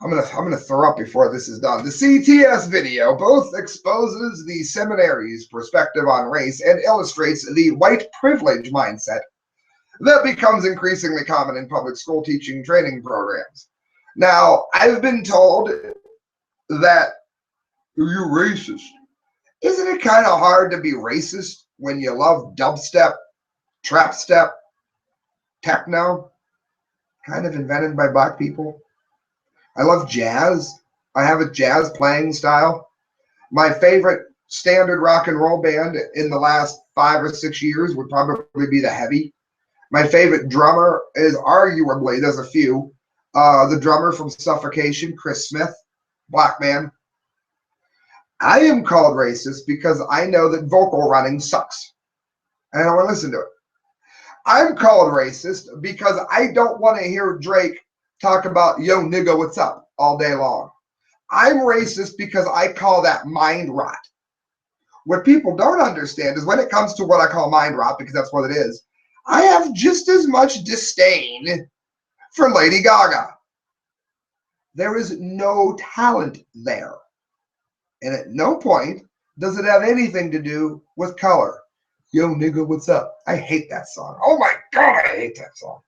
I'm gonna throw up before this is done. The CTS video both exposes the seminary's perspective on race and illustrates the white privilege mindset that becomes increasingly common in public school teaching training programs. Now, I've been told that you're racist. Isn't it kind of hard to be racist when you love dubstep, trap step, techno, kind of invented by black people? I love jazz. I have a jazz playing style. My favorite standard rock and roll band in the last 5 or 6 years would probably be The Heavy. My favorite drummer is arguably, there's a few, the drummer from Suffocation, Chris Smith, black man. I am called racist because I know that vocal running sucks, and I don't want to listen to it. I'm called racist because I don't want to hear Drake talk about, yo, nigga, what's up, all day long. I'm racist because I call that mind rot. What people don't understand is when it comes to what I call mind rot, because that's what it is, I have just as much disdain for Lady Gaga. There is no talent there. And at no point does it have anything to do with color. Yo, nigga, what's up? I hate that song. Oh my God, I hate that song.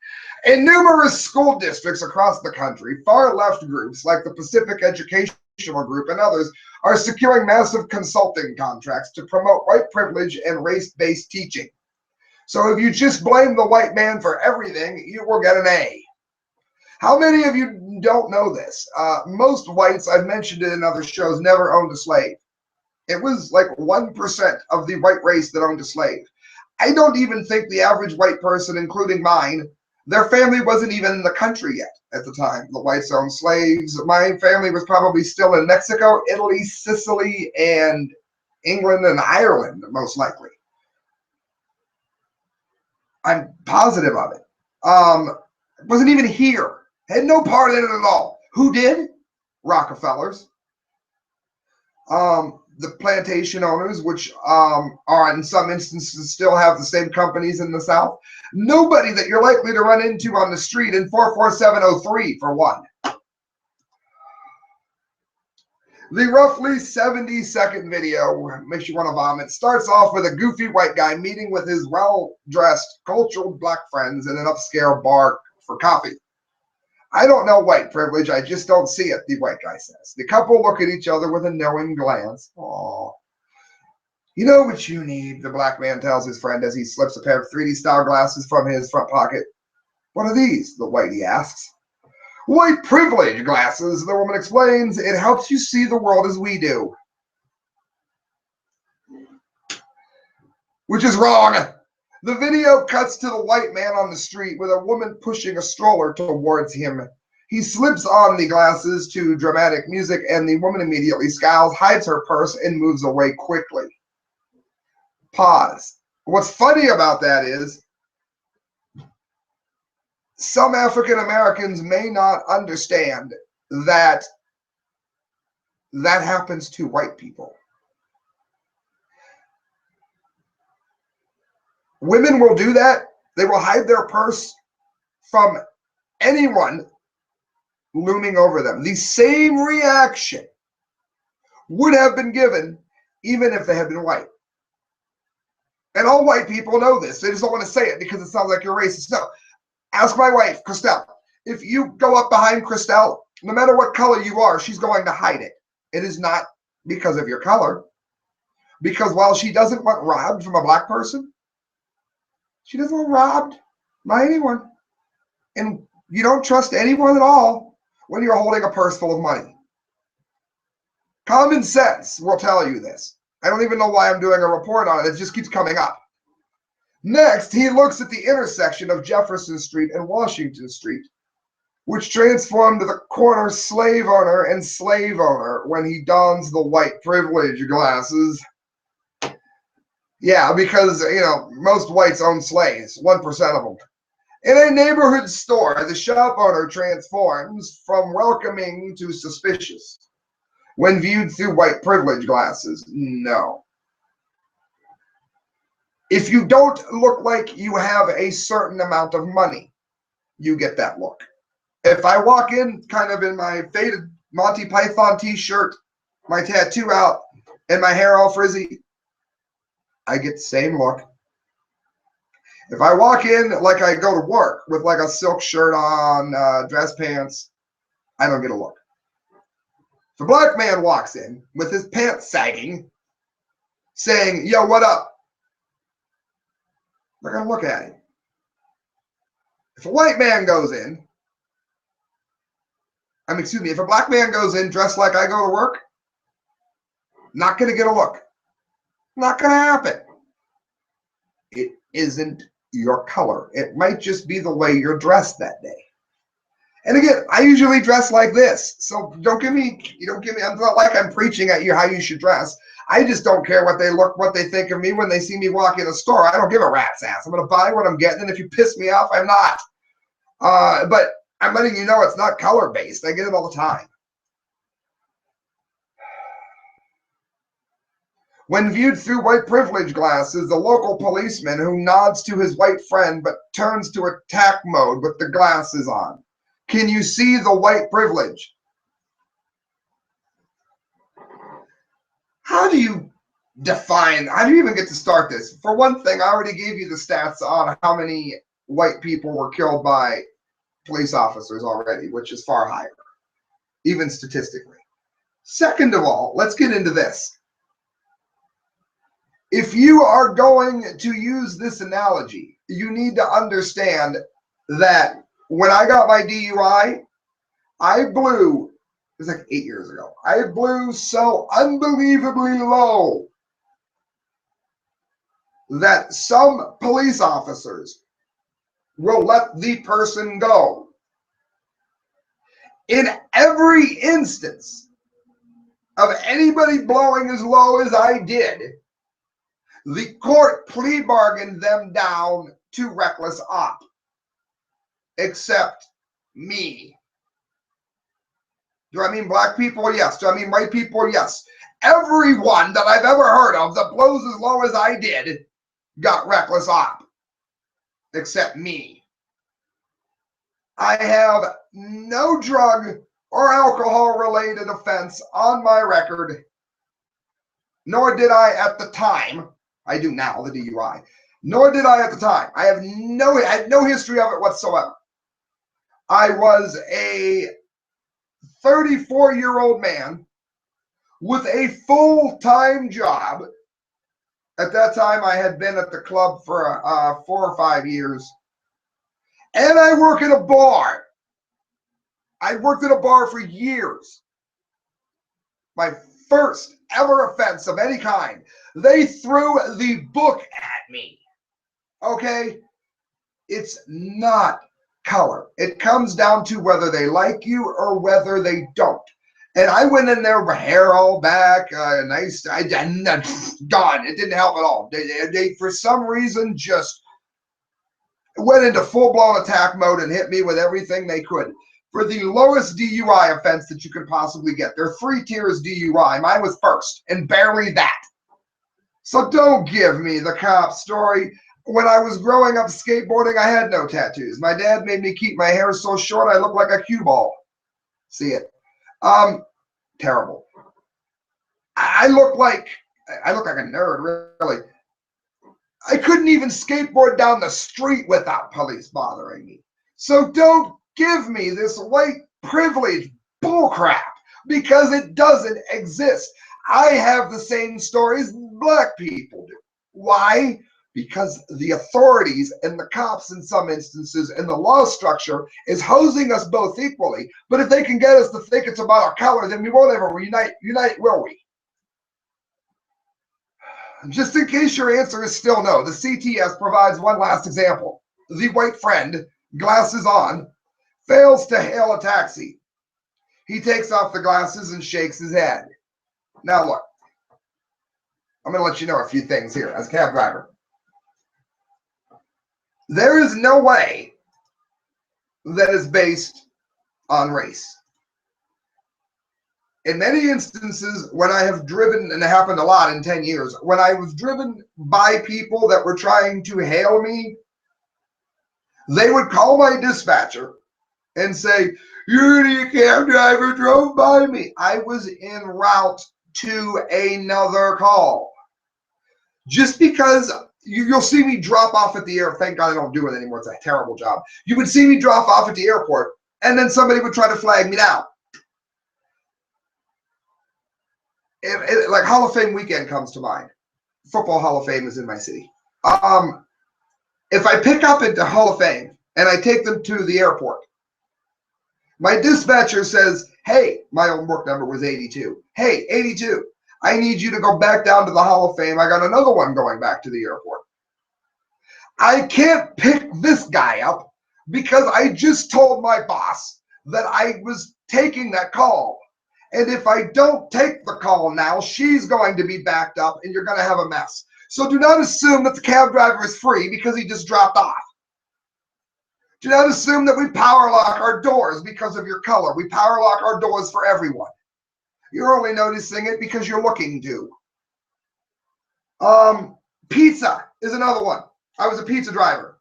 In numerous school districts across the country, far-left groups like the Pacific Educational Group and others are securing massive consulting contracts to promote white privilege and race-based teaching. So if you just blame the white man for everything, you will get an A. How many of you don't know this? Most whites, I've mentioned it in other shows, never owned a slave. It was like 1% of the white race that owned a slave. I don't even think the average white person, including mine, their family wasn't even in the country yet at the time. The whites owned slaves. My family was probably still in Mexico, Italy, Sicily, and England and Ireland, most likely. I'm positive of it. Wasn't even here. Had no part in it at all. Who did? Rockefellers. The plantation owners, which are in some instances still have the same companies in the South. Nobody that you're likely to run into on the street in 44703, for one. The roughly 70-second video, makes you want to vomit, starts off with a goofy white guy meeting with his well-dressed, cultural black friends in an upscale bar for coffee. I don't know white privilege, I just don't see it, the white guy says. The couple look at each other with a knowing glance. Aww. You know what you need, the black man tells his friend as he slips a pair of 3D-style glasses from his front pocket. What are these? The whitey asks. White privilege glasses, the woman explains. It helps you see the world as we do. Which is wrong. The video cuts to the white man on the street with a woman pushing a stroller towards him. He slips on the glasses to dramatic music, and the woman immediately scowls, hides her purse, and moves away quickly. Pause. What's funny about that is some African Americans may not understand that that happens to white people. Women will do that. They will hide their purse from anyone looming over them. The same reaction would have been given even if they had been white. And all white people know this. They just don't want to say it because it sounds like you're racist. No. Ask my wife, Christelle. If you go up behind Christelle, no matter what color you are, she's going to hide it. It is not because of your color. Because while she doesn't want robbed from a black person, she doesn't want robbed by anyone. And you don't trust anyone at all when you're holding a purse full of money. Common sense will tell you this. I don't even know why I'm doing a report on it. It just keeps coming up. Next, he looks at the intersection of Jefferson Street and Washington Street, which transformed the corner slave owner and slave owner when he dons the white privilege glasses. Yeah, because, you know, most whites own slaves, 1% of them. In a neighborhood store, the shop owner transforms from welcoming to suspicious when viewed through white privilege glasses. No. If you don't look like you have a certain amount of money, you get that look. If I walk in kind of in my faded Monty Python t-shirt, my tattoo out, and my hair all frizzy, I get the same look. If I walk in like I go to work with like a silk shirt on, dress pants, I don't get a look. If a black man walks in with his pants sagging, saying, yo, what up? They're going to look at him. If a white man goes in, if a black man goes in dressed like I go to work, not going to get a look. Not going to happen. It isn't your color. It might just be the way you're dressed that day. And again, I usually dress like this. So don't give me, I'm not like I'm preaching at you how you should dress. I just don't care what they think of me when they see me walk in a store. I don't give a rat's ass. I'm going to buy what I'm getting. And if you piss me off, I'm not. But I'm letting you know it's not color based. I get it all the time. When viewed through white privilege glasses, the local policeman who nods to his white friend but turns to attack mode with the glasses on. Can you see the white privilege? How do you even get to start this? For one thing, I already gave you the stats on how many white people were killed by police officers already, which is far higher, even statistically. Second of all, let's get into this. If you are going to use this analogy, you need to understand that when I got my DUI, I blew, it was like 8 years ago, I blew so unbelievably low that some police officers will let the person go. In every instance of anybody blowing as low as I did, the court plea bargained them down to reckless op, except me. Do I mean black people? Yes. Do I mean white people? Yes. Everyone that I've ever heard of that blows as low as I did got reckless op, except me. I have no drug or alcohol related offense on my record, nor did I at the time. I do now, the DUI. Nor did I at the time. I had no history of it whatsoever. I was a 34-year-old man with a full-time job. At that time, I had been at the club for 4 or 5 years. And I work at a bar. I worked at a bar for years. My first ever offense of any kind. They threw the book at me. Okay? It's not color. It comes down to whether they like you or whether they don't. And I went in there with hair all back, nice. Gone. It didn't help at all. They for some reason just went into full-blown attack mode and hit me with everything they could. For the lowest DUI offense that you could possibly get. There are 3 tiers DUI. Mine was first, and barely that. So don't give me the cop story. When I was growing up skateboarding, I had no tattoos. My dad made me keep my hair so short I look like a cue ball. See it? Terrible. I look like a nerd, really. I couldn't even skateboard down the street without police bothering me. So don't give me this white privilege bullcrap, because it doesn't exist. I have the same stories black people do. Why? Because the authorities and the cops in some instances and the law structure is hosing us both equally. But if they can get us to think it's about our color, then we won't ever unite, will we? Just in case your answer is still no, the CTS provides one last example. The white friend, glasses on, fails to hail a taxi. He takes off the glasses and shakes his head. Now look, I'm going to let you know a few things here as a cab driver. There is no way that is based on race. In many instances, when I have driven, and it happened a lot in 10 years, when I was driven by people that were trying to hail me, they would call my dispatcher and say, "Your cab driver drove by me." I was en route to another call. Just because you'll see me drop off at the airport. Thank God I don't do it anymore. It's a terrible job. You would see me drop off at the airport, and then somebody would try to flag me down. Like Hall of Fame weekend comes to mind. Football Hall of Fame is in my city. If I pick up at the Hall of Fame and I take them to the airport, my dispatcher says, "Hey," my own work number was 82. "Hey, 82, I need you to go back down to the Hall of Fame. I got another one going back to the airport." I can't pick this guy up because I just told my boss that I was taking that call. And if I don't take the call now, she's going to be backed up and you're going to have a mess. So do not assume that the cab driver is free because he just dropped off. Do not assume that we power lock our doors because of your color. We power lock our doors for everyone. You're only noticing it because you're looking to. Pizza is another one. I was a pizza driver.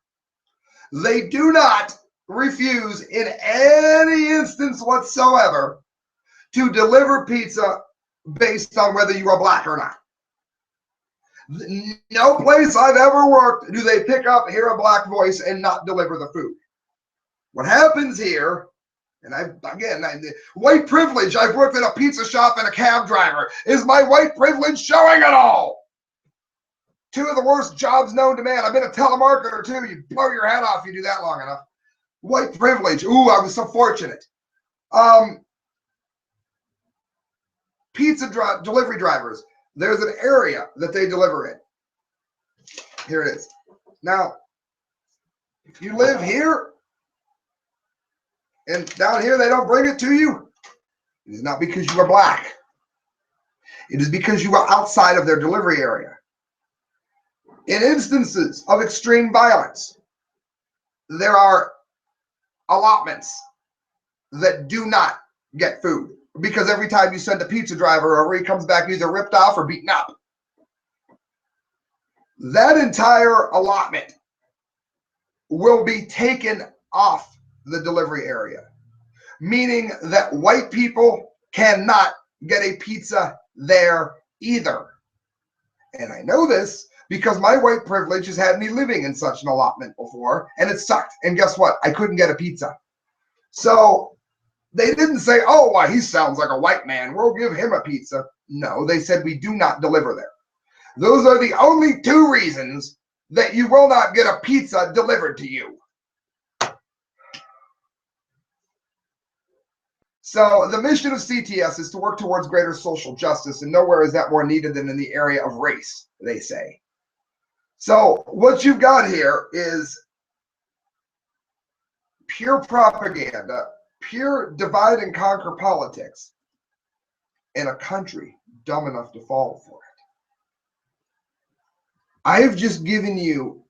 They do not refuse in any instance whatsoever to deliver pizza based on whether you are black or not. No place I've ever worked do they pick up, hear a black voice, and not deliver the food. What happens here, and white privilege, I've worked at a pizza shop and a cab driver. Is my white privilege showing at all? Two of the worst jobs known to man. I've been a telemarketer too. You blow your head off if you do that long enough. White privilege. Ooh, I was so fortunate. Pizza delivery drivers. There's an area that they deliver in. Here it is. Now, if you live here and down here they don't bring it to you, it is not because you are black. It is because you are outside of their delivery area. In instances of extreme violence, there are allotments that do not get food because every time you send a pizza driver over, he comes back either ripped off or beaten up. That entire allotment will be taken off the delivery area, meaning that white people cannot get a pizza there either. And I know this because my white privilege has had me living in such an allotment before, and it sucked. And guess what? I couldn't get a pizza. So they didn't say, "Oh, well, he sounds like a white man, we'll give him a pizza." No, they said, "We do not deliver there." Those are the only two reasons that you will not get a pizza delivered to you. So the mission of CTS is to work towards greater social justice, and nowhere is that more needed than in the area of race, they say. So what you've got here is pure propaganda, pure divide and conquer politics in a country dumb enough to fall for it. I have just given you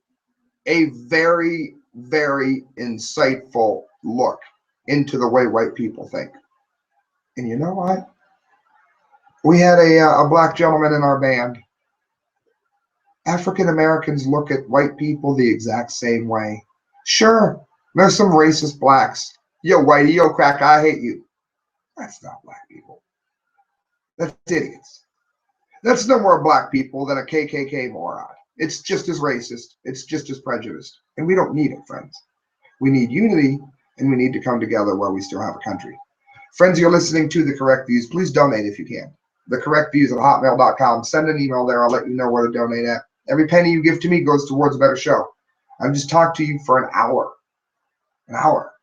a very, very insightful look into the way white people think. And you know what? We had a black gentleman in our band. African Americans look at white people the exact same way. Sure, there's some racist blacks. Yo, whitey, yo, crack, I hate you. That's not black people. That's idiots. That's no more black people than a KKK moron. It's just as racist. It's just as prejudiced. And we don't need it, friends. We need unity, and we need to come together while we still have a country. Friends, you're listening to The Correct Views. Please donate if you can. thecorrectviews@hotmail.com. Send an email there. I'll let you know where to donate at. Every penny you give to me goes towards a better show. I've just talked to you for an hour. An hour.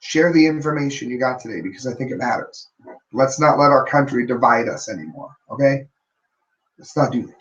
Share the information you got today because I think it matters. Let's not let our country divide us anymore, okay? Let's not do that.